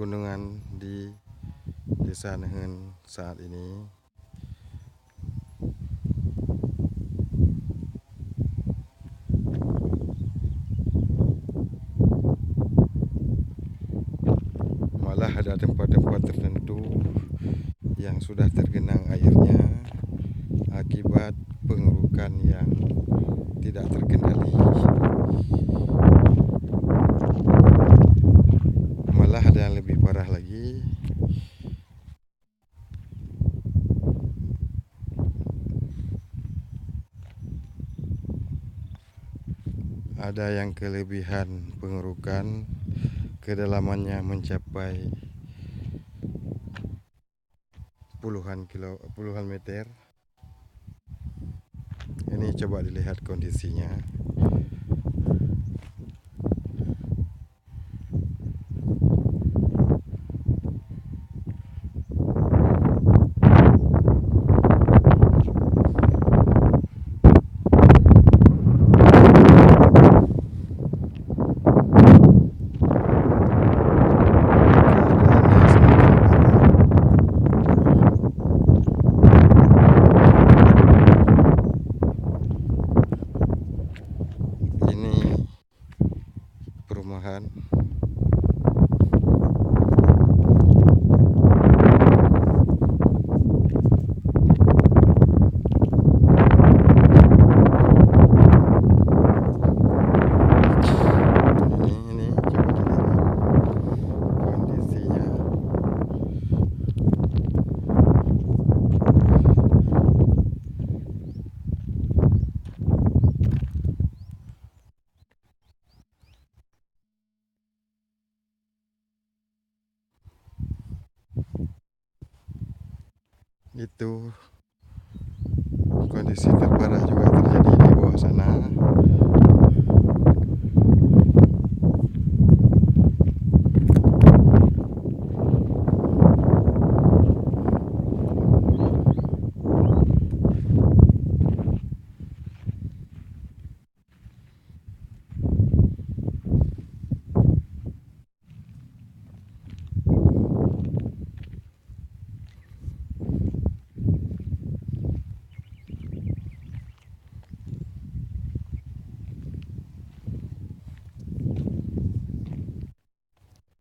pegunungan di Desa Nehen saat ini. Malah ada tempat-tempat tertentu yang sudah tergenang airnya akibat pengerukan yang tidak terkendali. Malah ada yang lebih parah lagi. Ada yang kelebihan pengerukan, kedalamannya mencapai puluhan meter. Ini coba dilihat kondisinya. Keadaannya semakin parah. Ini perumahan. Ini coba dilihat kondisinya. Itu kondisi terparah juga terjadi di bawah sana.